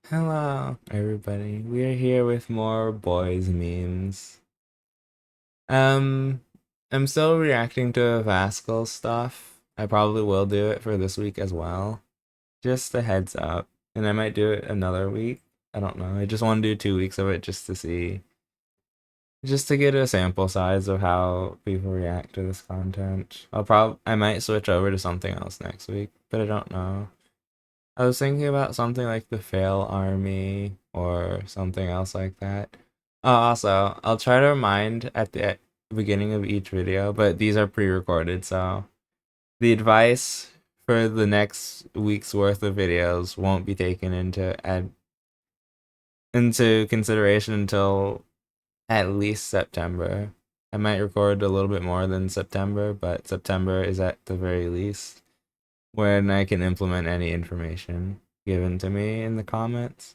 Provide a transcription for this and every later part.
Hello, everybody. We are here with more boys memes. Um, I'm still reacting to Vascal stuff. I probably will do it for this week as well. Just a heads up. And I might do it another week. I don't know. I just want to do 2 weeks of it just to see, just to get a sample size of how people react to this content. I might switch over to something else next week, but I don't know. I was thinking about something like the Fail Army or something else like that. Also, I'll try to remind at the beginning of each video, but these are pre-recorded, so the advice for the next week's worth of videos won't be taken into consideration until at least September. I might record a little bit more than September, but September is at the very least when I can implement any information given to me in the comments.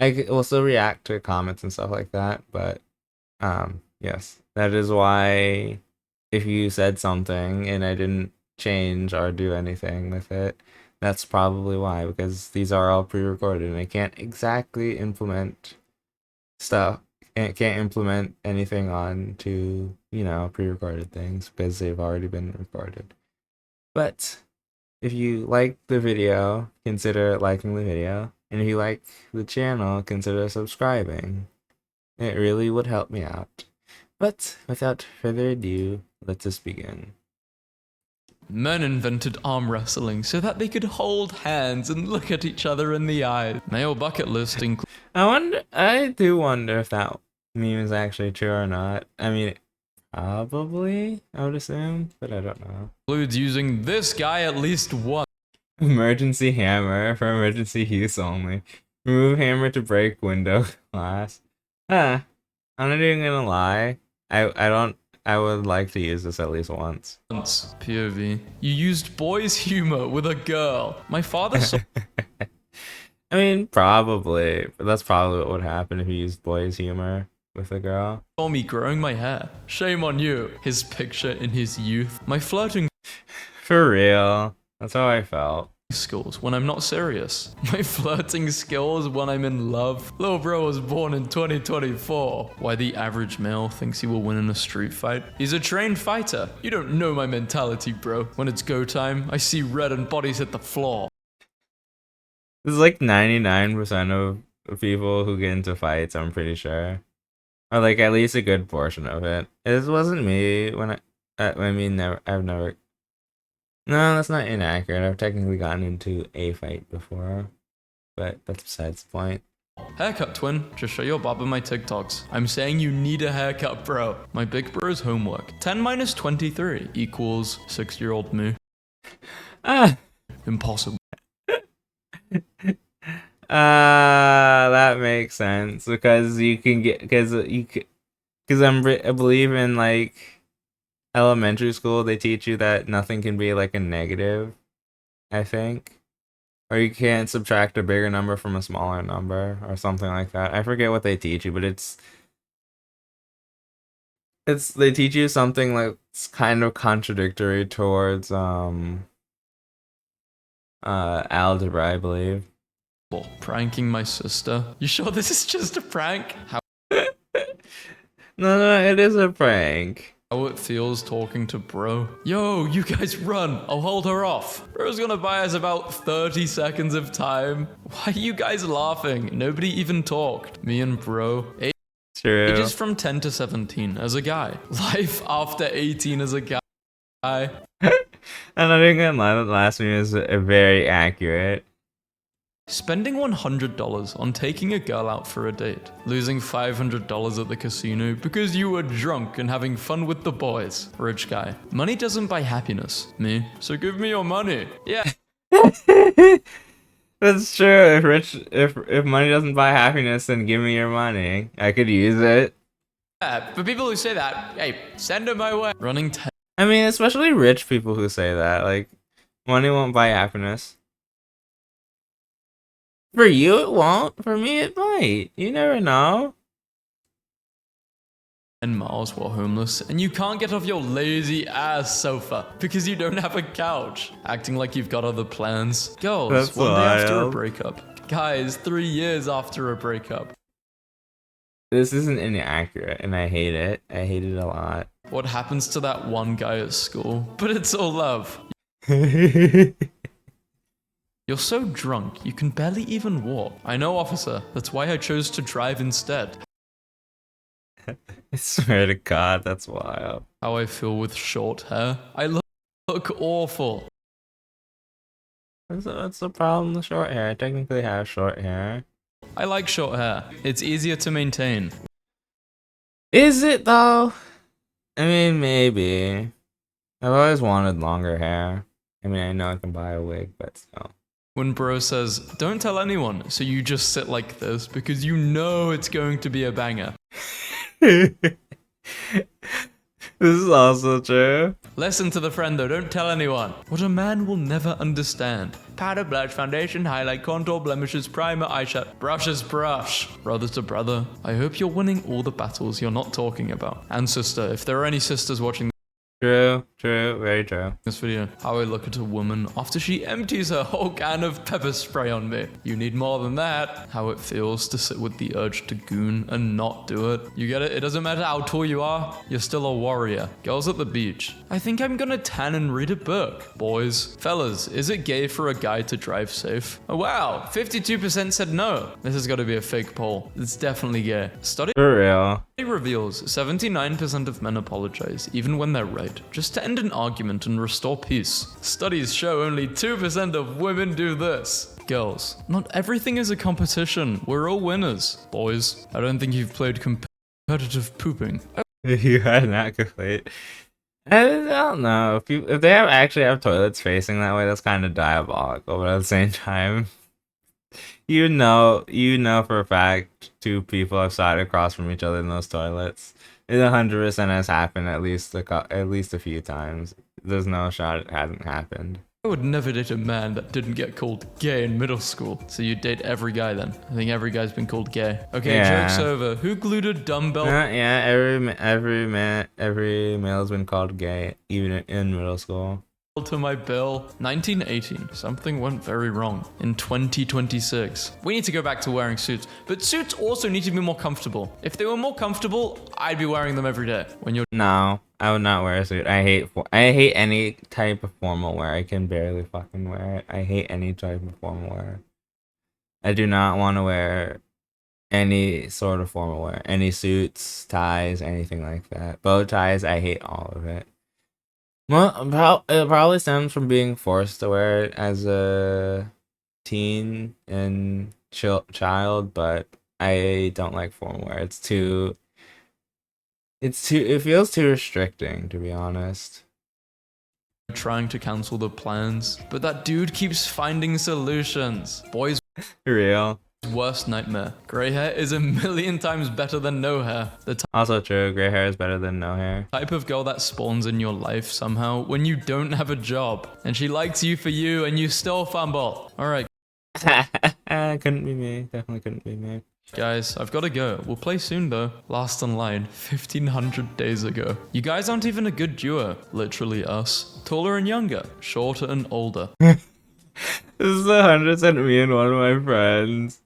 Will still react to comments and stuff like that, but yes, that is why if you said something and I didn't change or do anything with it, that's probably why, because these are all pre-recorded and I can't exactly implement stuff. I can't implement anything on to, pre-recorded things because they've already been recorded. But if you like the video, consider liking the video. And if you like the channel, consider subscribing. It really would help me out. But without further ado, let us begin. Men invented arm wrestling so that they could hold hands and look at each other in the eye. Male bucket list I do wonder if that meme is actually true or not. I mean, probably, I would assume, but I don't know. includes using this guy at least once. Emergency hammer for emergency use only. Remove hammer to break window glass. I'm not even gonna lie. I don't. I would like to use this at least once. POV. You used boys' humor with a girl. My father saw I mean, probably. But that's probably what would happen if you used boys' humor with a girl. me growing my hair. Shame on you. His picture in his youth. My flirting For real. That's how I felt. skills when I'm not serious. My flirting skills when I'm in love. Lil bro was born in 2024. Why the average male thinks he will win in a street fight? He's a trained fighter. You don't know my mentality, bro. When it's go time, I see red and bodies hit the floor. This is like 99% of people who get into fights, I'm pretty sure. Or like at least a good portion of it. This wasn't me when I've never. No, that's not inaccurate. I've technically gotten into a fight before, but that's besides the point. Haircut twin, just show your barber my TikToks. I'm saying you need a haircut, bro. My big bro's homework. 10 minus 23 equals 6-year-old me. Ah, Impossible. that makes sense because you can get because I believe in like elementary school they teach you that nothing can be like a negative, I think. Or you can't subtract a bigger number from a smaller number or something like that. I forget what they teach you, but it's they teach you something like it's kind of contradictory towards algebra, I believe. Pranking my sister. You sure this is just a prank? No, it is a prank. How it feels talking to bro. Yo, you guys run. I'll hold her off. Bro's gonna buy us about 30 seconds of time. Why are you guys laughing? Nobody even talked. Me and bro. True. Ages from 10 to 17 as a guy. Life after 18 as a guy. I'm not even gonna lie, that last meme is very accurate. Spending $100 on taking a girl out for a date. Losing $500 at the casino because you were drunk and having fun with the boys. Rich guy. Money doesn't buy happiness. Me. So give me your money. Yeah. That's true. If money doesn't buy happiness, then give me your money. I could use it. Yeah, for people who say that, hey, send it my way. Running 10. I mean, especially rich people who say that. Like, money won't buy happiness. For you, it won't. For me, it might. You never know. 10 miles while homeless, and you can't get off your lazy ass sofa because you don't have a couch. Acting like you've got other plans. Girls, That's one day after a wild. breakup. Guys, 3 years after a breakup. This isn't inaccurate, and I hate it. I hate it a lot. What happens to that one guy at school? But it's all love. You're so drunk, you can barely even walk. I know, officer. That's why I chose to drive instead. I swear to God, that's wild. How I feel with short hair. I look awful. What's the problem with short hair? I technically have short hair. I like short hair. It's easier to maintain. Is it though? I mean, maybe. I've always wanted longer hair. I mean, I know I can buy a wig, but still. When bro says, don't tell anyone, so you just sit like this because you know it's going to be a banger. This is also true. Listen to the friend though, don't tell anyone. What a man will never understand. Powder, blush, foundation, highlight, contour, blemishes, primer, eyeshadow, brushes, brush. Brother to brother, I hope you're winning all the battles you're not talking about. And sister, if there are any sisters watching True, very true. this video, how I look at a woman after she empties her whole can of pepper spray on me. You need more than that. How it feels to sit with the urge to goon and not do it. You get it? It doesn't matter how tall you are, you're still a warrior. Girls at the beach. I think I'm gonna tan and read a book. Boys. Fellas, is it gay for a guy to drive safe? Oh wow, 52% said no. This has got to be a fake poll. It's definitely gay. Study For real. reveals 79% of men apologize, even when they're right, just to end an argument and restore peace. Studies show only 2% of women do this. Girls, not everything is a competition. We're all winners. Boys, I don't think you've played competitive pooping. You had not complete. I don't know. If they actually have toilets facing that way, that's kind of diabolical. But at the same time, you know for a fact 2 people have sat across from each other in those toilets. It 100% has happened at least a few times. There's no shot it hasn't happened. I would never date a man that didn't get called gay in middle school. So you date every guy then. I think every guy's been called gay. Okay, Yeah. joke's over. Who glued a dumbbell Yeah, every male's been called gay, even in middle school. to my bill? 1918. Something went very wrong. In 2026. We need to go back to wearing suits. But suits also need to be more comfortable. If they were more comfortable, I'd be wearing them every day. When you're No, I would not wear a suit. I hate any type of formal wear. I can barely fucking wear it. I hate any type of formal wear. I do not want to wear any sort of formal wear. Any suits, ties, anything like that. Bow ties, I hate all of it. Well, it probably stems from being forced to wear it as a teen and child, but I don't like formal wear. It feels too restricting, to be honest. trying to cancel the plans. But that dude keeps finding solutions. Boys' Real. worst nightmare. Grey hair is a million times better than no hair. The Also true, gray hair is better than no hair. type of girl that spawns in your life somehow when you don't have a job. And she likes you for you and you still fumble. Alright, Couldn't be me. Definitely couldn't be me. guys, I've got to go. We'll play soon though. Last online, 1500 days ago. You guys aren't even a good duo. Literally us. Taller and younger. Shorter and older. This is 100% me and one of my friends.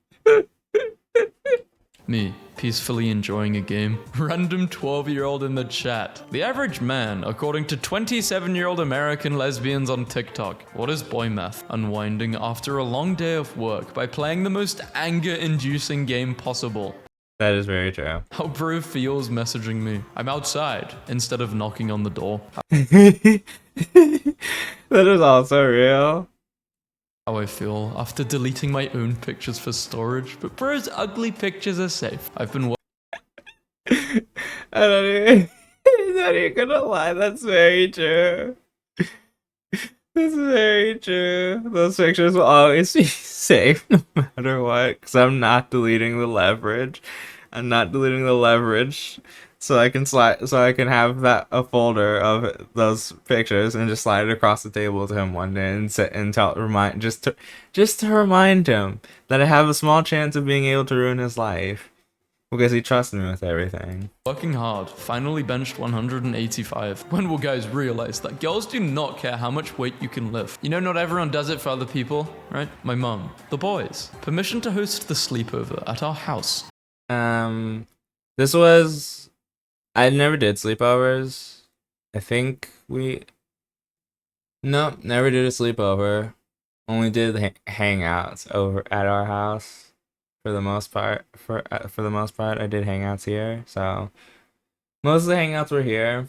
Me, peacefully enjoying a game. Random 12-year-old in the chat. The average man, according to 27-year-old American lesbians on TikTok. What is boy math? Unwinding after a long day of work by playing the most anger-inducing game possible. That is very true. How bro feels messaging me. I'm outside, instead of knocking on the door. That is also real. How I feel after deleting my own pictures for storage, but bro's ugly pictures are safe. I've been I'm not even gonna lie, that's very true. That's very true. Those pictures will always be safe no matter what, because I'm not deleting the leverage. I'm not deleting the leverage. So I can have a folder of those pictures and just slide it across the table to him one day and just to remind him that I have a small chance of being able to ruin his life. because he trusts me with everything. Working hard, finally benched 185. When will guys realize that girls do not care how much weight you can lift? You know, not everyone does it for other people, right? My mum. The boys. Permission to host the sleepover at our house. This was... I never did sleepovers. I think we... No, never did a sleepover. Only did hangouts over at our house. For the most part, for the most part, I did hangouts here. So most of the hangouts were here.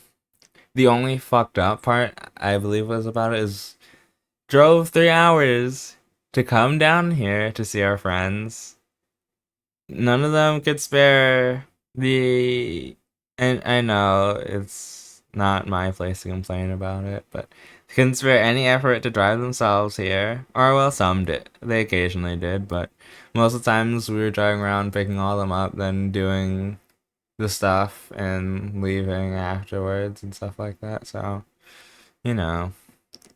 The only fucked up part I believe was about it is drove 3 hours to come down here to see our friends. None of them could spare the... And I know it's not my place to complain about it, but they couldn't spare any effort to drive themselves here. Or, well, some did. They occasionally did, but most of the times we were driving around picking all them up, then doing the stuff and leaving afterwards and stuff like that. So, you know,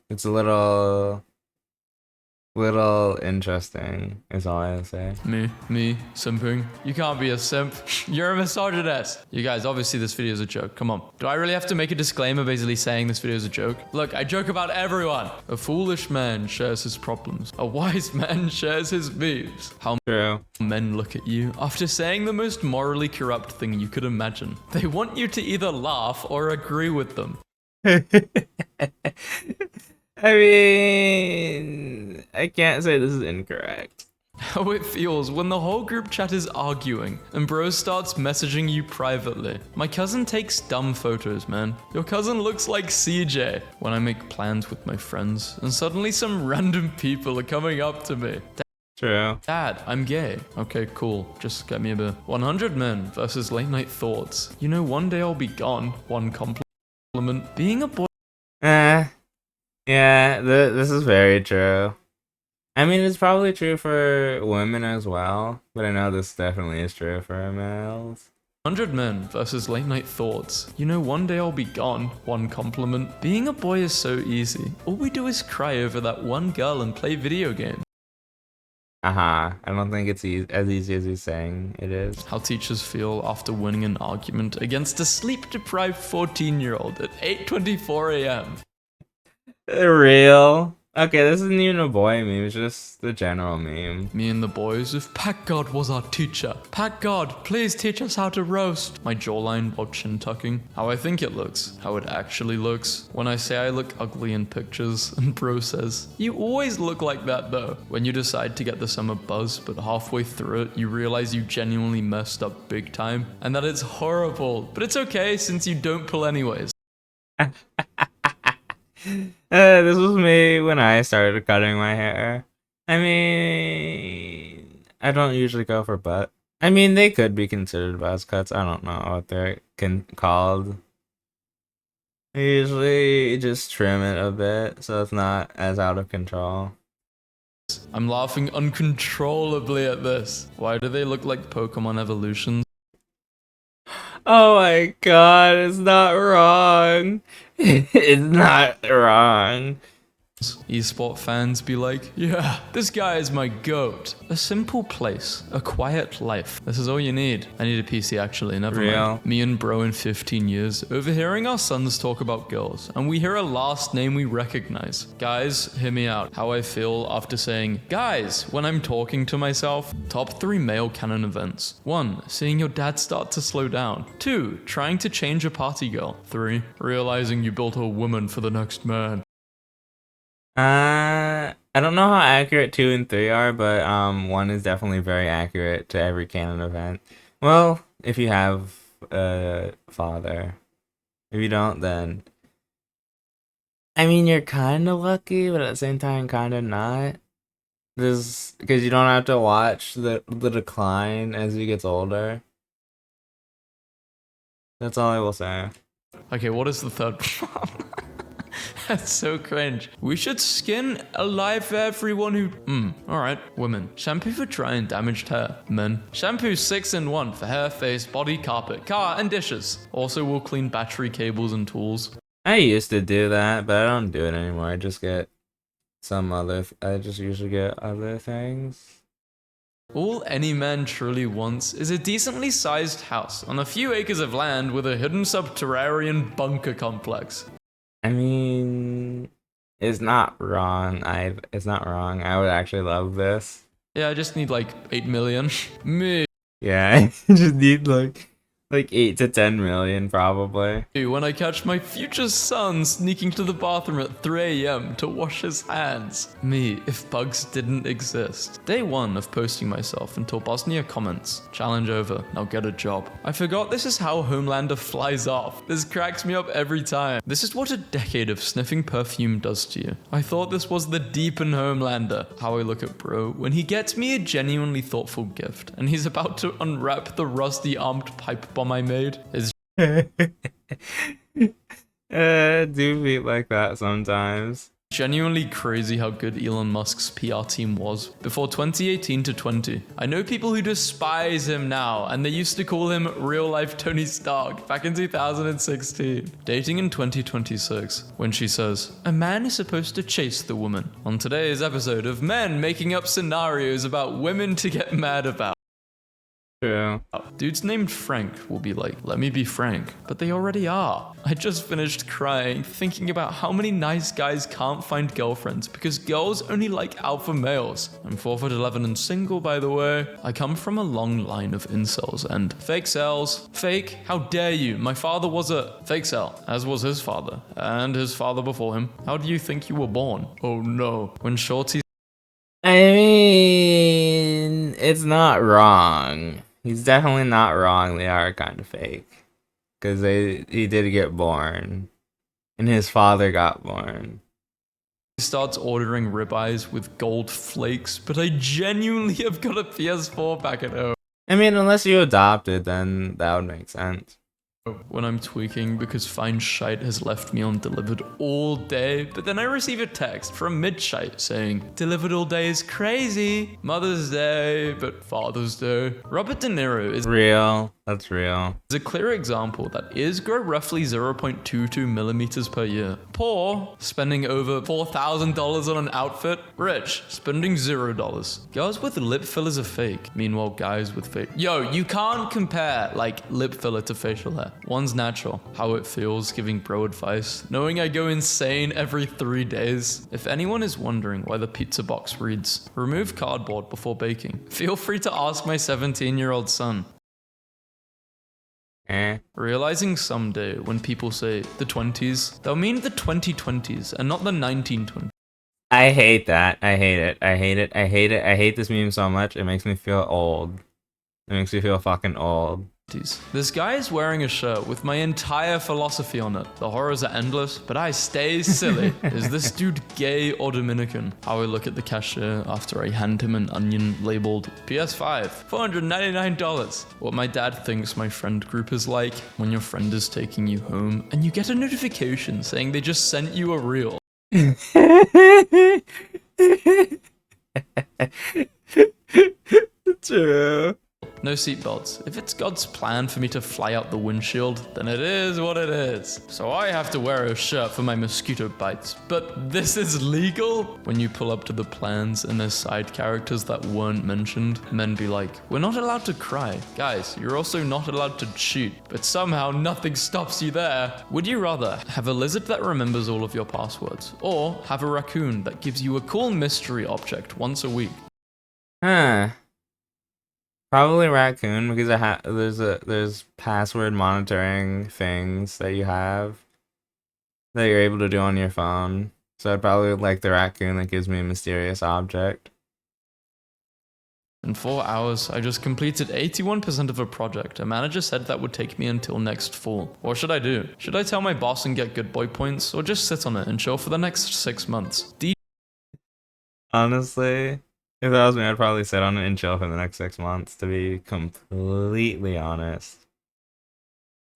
it's a little interesting is all I say. Me, simping. You can't be a simp. You're a misogynist. You guys, obviously this video is a joke. Come on. Do I really have to make a disclaimer basically saying this video is a joke? Look, I joke about everyone. A foolish man shares his problems. A wise man shares his memes. How True. men look at you after saying the most morally corrupt thing you could imagine. They want you to either laugh or agree with them. I mean, I can't say this is incorrect. How it feels when the whole group chat is arguing and bro starts messaging you privately. My cousin takes dumb photos, man. Your cousin looks like CJ. When I make plans with my friends and suddenly some random people are coming up to me. True. Dad, I'm gay. Okay, cool. Just get me a beer. 100 men versus late night thoughts. You know, one day I'll be gone. One compliment. Being a boy. Yeah, this is very true. I mean, it's probably true for women as well, but I know this definitely is true for males. 100 men versus late night thoughts. You know, one day I'll be gone. One compliment. Being a boy is so easy. All we do is cry over that one girl and play video games. I don't think it's as easy as he's saying it is. How teachers feel after winning an argument against a sleep-deprived 14-year-old at 8:24 a.m. Real? Okay, this isn't even a boy meme, it's just the general meme. Me and the boys, if Packard was our teacher. Packard, please teach us how to roast. My jawline while chin tucking. How I think it looks. How it actually looks. When I say I look ugly in pictures, and bro says, you always look like that though. When you decide to get the summer buzz, but halfway through it, you realize you genuinely messed up big time, and that it's horrible. But it's okay since you don't pull anyways. This was me when I started cutting my hair. I mean, I don't usually go for butt. I mean, they could be considered buzz cuts. I don't know what they're called. I usually just trim it a bit so it's not as out of control. I'm laughing uncontrollably at this. Why do they look like Pokemon evolutions? Oh my god, it's not wrong. It's not wrong. Esport fans be like, yeah, this guy is my goat. A simple place, a quiet life. This is all you need. I need a PC actually, never mind. Me and bro in 15 years, overhearing our sons talk about girls, and we hear a last name we recognize. Guys, hear me out. How I feel after saying, guys, when I'm talking to myself. Top 3 male canon events. 1. Seeing your dad start to slow down. 2. Trying to change a party girl. 3. Realizing you built a woman for the next man. I don't know how accurate 2 and 3 are, but 1 is definitely very accurate to every canon event. Well, if you have a father. If you don't, then I mean, you're kind of lucky, but at the same time, kind of not. Because you don't have to watch the decline as he gets older. That's all I will say. Okay, what is the third one? That's so cringe. We should skin alive for everyone who... Alright. Women. Shampoo for dry and damaged hair. Men. Shampoo 6-in-1 for hair, face, body, carpet, car, and dishes. Also, we'll clean battery cables and tools. I used to do that, but I don't do it anymore. I just get some other... I just usually get other things. All any man truly wants is a decently sized house on a few acres of land with a hidden subterranean bunker complex. I mean, it's not wrong. It's not wrong. I would actually love this. Yeah, I just need like 8 million. Me. Yeah, I just need like 8 to 10 million probably. When I catch my future son sneaking to the bathroom at 3 a.m. to wash his hands. Me, if bugs didn't exist. Day 1 of posting myself until Bosnia comments. Challenge over, now get a job. I forgot this is how Homelander flies off. This cracks me up every time. This is what a decade of sniffing perfume does to you. I thought this was the deep in Homelander. How I look at bro when he gets me a genuinely thoughtful gift and he's about to unwrap the rusty armed pipe bomb I made. Is Do beat like that sometimes. genuinely crazy how good Elon Musk's PR team was before 2018 to 20. I know people who despise him now, and they used to call him real life Tony Stark back in 2016. Dating in 2026, when she says, a man is supposed to chase the woman. On today's episode of men making up scenarios about women to get mad about. True. Dudes named Frank will be like, let me be frank, but they already are. I just finished crying thinking about how many nice guys can't find girlfriends because girls only like alpha males. I'm 4'11" and single, by the way. I come from a long line of incels and fake cells. Fake? How dare you? My father was a fake cell, as was his father, and his father before him. How do you think you were born? Oh no. When Shorty I mean, it's not wrong. He's definitely not wrong. They are kind of fake. Because he did get born. And his father got born. starts ordering ribeyes with gold flakes, but I genuinely have got a PS4 back at home. I mean, unless you adopted, then that would make sense. When I'm tweaking because Fine Shite has left me undelivered all day, but then I receive a text from Midshite saying, delivered all day is crazy. Mother's Day, but Father's Day. Robert De Niro is Real. That's real. a clear example that is grow roughly 0.22 millimeters per year. Poor, spending over $4,000 on an outfit. Rich, spending $0. Girls with lip fillers are fake. Meanwhile, guys with fake. Yo, you can't compare like lip filler to facial hair. One's natural. How it feels giving bro advice. Knowing I go insane every 3 days. If anyone is wondering why the pizza box reads, remove cardboard before baking, feel free to ask my 17-year-old son. Realizing someday when people say the 20s, they'll mean the 2020s and not the 1920s. I hate that. I hate it. I hate it. I hate it. I hate this meme so much. It makes me feel old. It makes me feel fucking old. This guy is wearing a shirt with my entire philosophy on it. The horrors are endless, but I stay silly. Is this dude gay or Dominican? How I look at the cashier after I hand him an onion labeled PS5, $499. What my dad thinks my friend group is like when your friend is taking you home and you get a notification saying they just sent you a reel. True. No seatbelts. If it's God's plan for me to fly out the windshield, then it is what it is. So I have to wear a shirt for my mosquito bites. But this is legal? When you pull up to the plans and there's side characters that weren't mentioned, men be like, we're not allowed to cry. Guys, you're also not allowed to cheat. But somehow nothing stops you there. Would you rather have a lizard that remembers all of your passwords, or have a raccoon that gives you a cool mystery object once a week? Huh. Probably raccoon because there's password monitoring things that you have that you're able to do on your phone. So I'd probably like the raccoon that gives me a mysterious object. In 4 hours, I just completed 81% of a project. A manager said that would take me until next fall. What should I do? Should I tell my boss and get good boy points, or just sit on it and chill for the next 6 months? Honestly, if that was me, I'd probably sit on it and chill for the next 6 months, to be completely honest.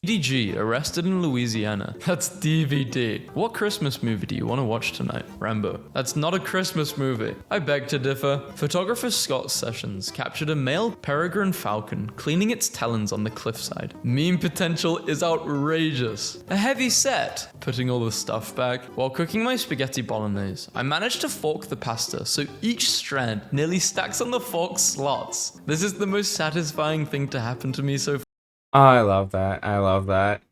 DDG arrested in Louisiana. That's DVD. What Christmas movie do you want to watch tonight? Rambo. That's not a Christmas movie. I beg to differ. Photographer Scott Sessions captured a male peregrine falcon cleaning its talons on the cliffside. Meme potential is outrageous. A heavy set. Putting all the stuff back. While cooking my spaghetti bolognese, I managed to fork the pasta so each strand nearly stacks on the fork slots. This is the most satisfying thing to happen to me so Oh, I love that. I love that.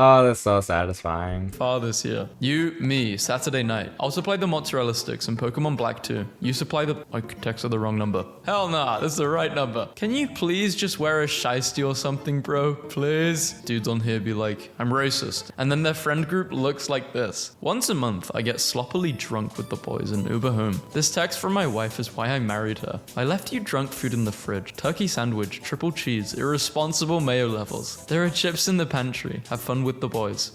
Oh, that's so satisfying. far this year. You, me, Saturday night. I'll supply the mozzarella sticks and Pokemon Black 2. You supply the... I texted the wrong number. Hell nah, this is the right number. Can you please just wear a shiesty or something, bro? Please? Dudes on here be like, I'm racist. And then their friend group looks like this. Once a month, I get sloppily drunk with the boys and Uber home. This text from my wife is why I married her. I left you drunk food in the fridge. Turkey sandwich, triple cheese, irresponsible mayo levels. There are chips in the pantry. Have fun with the boys.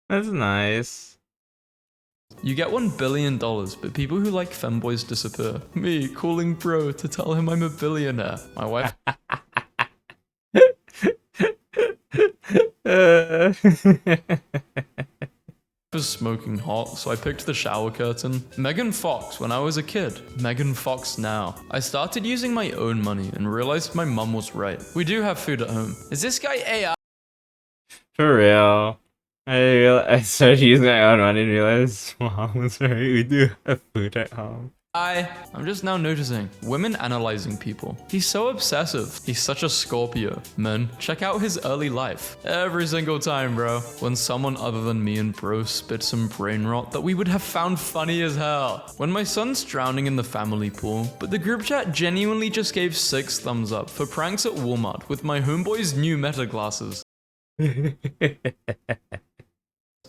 That's nice. You get $1 billion, but people who like femboys disappear. Me calling bro to tell him I'm a billionaire. My wife was smoking hot, so I picked the shower curtain. Megan Fox when I was a kid. Megan Fox now. I started using my own money and realized my mum was right. We do have food at home. Is this guy AI? For real. I started using my own money and realized mom was right. We do have food at home. I'm just now noticing women analyzing people. He's so obsessive. He's such a Scorpio. Men, check out his early life. Every single time, bro. When someone other than me and bro spit some brain rot that we would have found funny as hell. When my son's drowning in the family pool, but the group chat genuinely just gave 6 thumbs up for pranks at Walmart with my homeboy's new Meta glasses.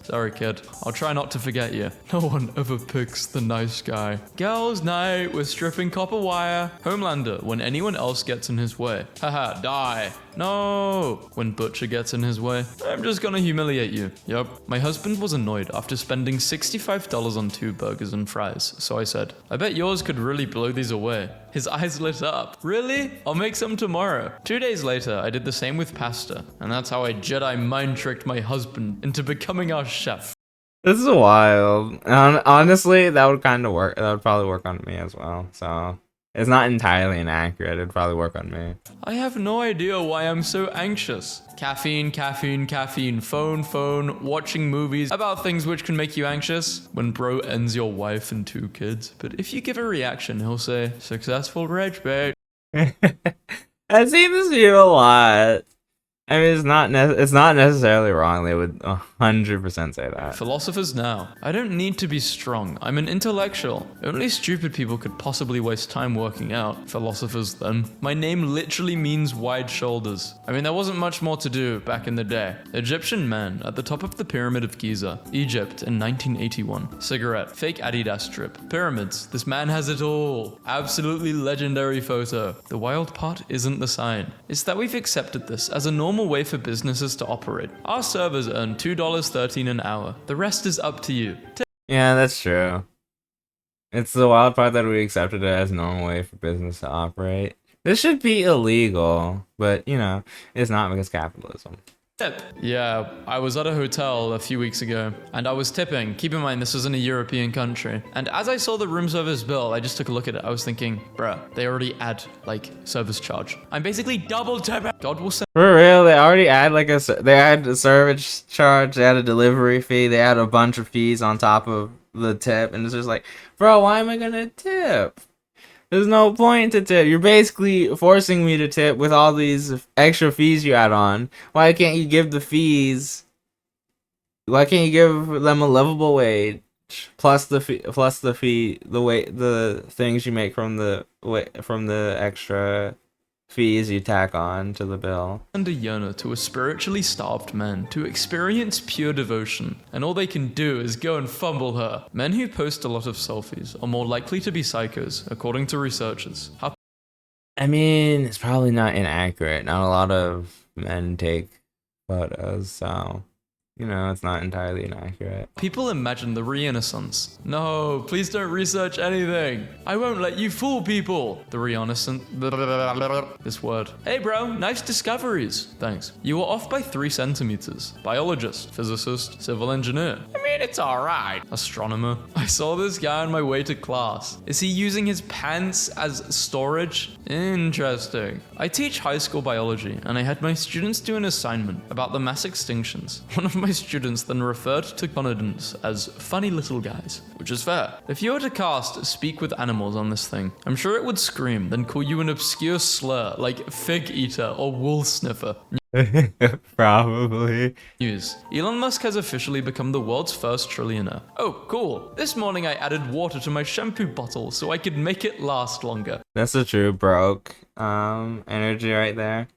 Sorry, kid. I'll try not to forget you. No one ever picks the nice guy. Girls' night, we're stripping copper wire. Homelander, when anyone else gets in his way. Haha, die. No. When Butcher gets in his way, I'm just gonna humiliate you. Yup. My husband was annoyed after spending $65 on 2 burgers and fries, so I said, I bet yours could really blow these away. His eyes lit up. Really? I'll make some tomorrow. 2 days later, I did the same with pasta, and that's how I Jedi mind tricked my husband into becoming our chef. This is wild. Honestly, that would kind of work. That would probably work on me as well. So it's not entirely inaccurate. It'd probably work on me. I have no idea why I'm so anxious. Caffeine, caffeine, caffeine, phone, phone, watching movies about things which can make you anxious. When bro ends your wife and 2 kids. But if you give a reaction, he'll say, successful rage bait. I've seen this video a lot. I mean, it's not necessarily wrong. They would 100% say that. Philosophers now. I don't need to be strong. I'm an intellectual. Only stupid people could possibly waste time working out. Philosophers then. My name literally means wide shoulders. I mean, there wasn't much more to do back in the day. Egyptian man at the top of the Pyramid of Giza, Egypt in 1981. Cigarette. Fake Adidas strip. Pyramids. This man has it all. Absolutely legendary photo. The wild part isn't the sign. It's that we've accepted this as a normal way for businesses to operate. Our servers earn $2.13 an hour. The rest is up to you. Yeah, that's true. It's the wild part that we accepted it as a normal way for business to operate. This should be illegal, but you know, it's not because capitalism. Tip. Yeah, I was at a hotel a few weeks ago, and I was tipping. Keep in mind, this was in a European country. And as I saw the room service bill, I just took a look at it. I was thinking, bruh, they already add, like, service charge. I'm basically double tipping. God will send. For real, they already add they add a service charge, they add a delivery fee, they add a bunch of fees on top of the tip, and it's just like, bro, why am I gonna tip? There's no point to tip. You're basically forcing me to tip with all these extra fees you add on. Why can't you give the fees? Why can't you give them a livable wage plus the things you make from the extra fees you tack on to the bill? And a yearner to a spiritually starved man to experience pure devotion, and all they can do is go and fumble her. Men who post a lot of selfies are more likely to be psychos, according to researchers. I mean, it's probably not inaccurate. Not a lot of men take photos, so you know, it's not entirely inaccurate. People imagine the Renaissance. No, please don't research anything. I won't let you fool people. The Renaissance. This word. Hey bro, nice discoveries. Thanks. You were off by 3 centimeters. Biologist, physicist, civil engineer. I mean, it's alright. Astronomer. I saw this guy on my way to class. Is he using his pants as storage? Interesting. I teach high school biology, and I had my students do an assignment about the mass extinctions. One of my students then referred to conodonts as funny little guys, which is fair. If you were to cast Speak with Animals on this thing, I'm sure it would scream, then call you an obscure slur like fig eater or wool sniffer. Probably. News. Elon Musk has officially become the world's first trillionaire. Oh, cool. This morning I added water to my shampoo bottle so I could make it last longer. That's a true broke energy right there.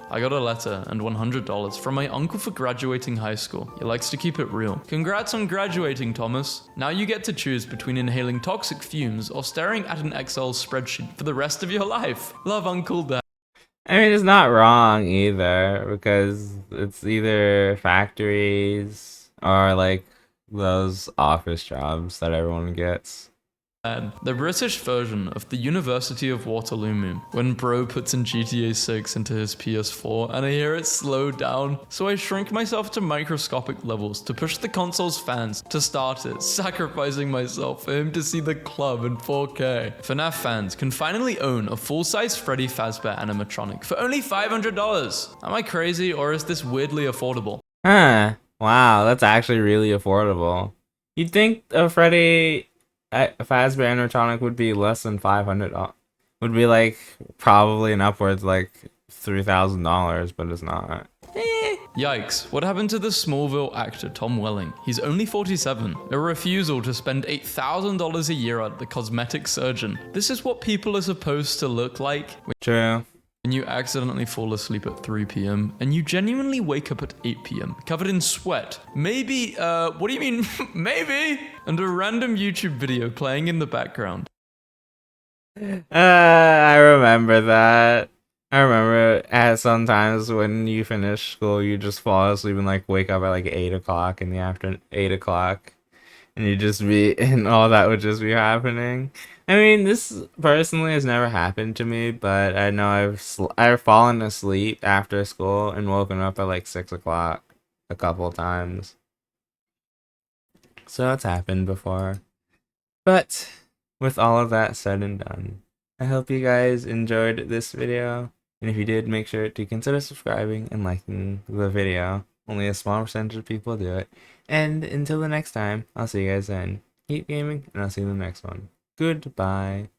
I got a letter and $100 from my uncle for graduating high school. He likes to keep it real. Congrats on graduating, Thomas. Now you get to choose between inhaling toxic fumes or staring at an Excel spreadsheet for the rest of your life. Love, Uncle Dad. I mean, it's not wrong either, because it's either factories or like those office jobs that everyone gets. The British version of the University of Waterloo meme, when bro puts in GTA 6 into his PS4 and I hear it slow down, so I shrink myself to microscopic levels to push the console's fans to start it, sacrificing myself for him to see the club in 4K. FNAF fans can finally own a full-size Freddy Fazbear animatronic for only $500. Am I crazy, or is this weirdly affordable? Huh. Wow, that's actually really affordable. You'd think a Freddy Fazbear animatronic would be less than $500. Would be like probably an upwards like $3,000, but it's not. Yikes, what happened to the Smallville actor Tom Welling? He's only 47. A refusal to spend $8,000 a year at the cosmetic surgeon. This is what people are supposed to look like True. when you accidentally fall asleep at 3 p.m. and you genuinely wake up at 8 p.m. covered in sweat. Maybe, what do you mean, maybe? And a random YouTube video playing in the background. I remember that. I remember at sometimes when you finish school, you just fall asleep and like wake up at like 8 o'clock in the afternoon, 8 o'clock, and you just be, and all that would just be happening. I mean, this personally has never happened to me, but I know I've fallen asleep after school and woken up at like 6 o'clock a couple times. So it's happened before. But with all of that said and done, I hope you guys enjoyed this video. And if you did, make sure to consider subscribing and liking the video. Only a small percentage of people do it. And until the next time, I'll see you guys then. Keep gaming, and I'll see you in the next one. Goodbye.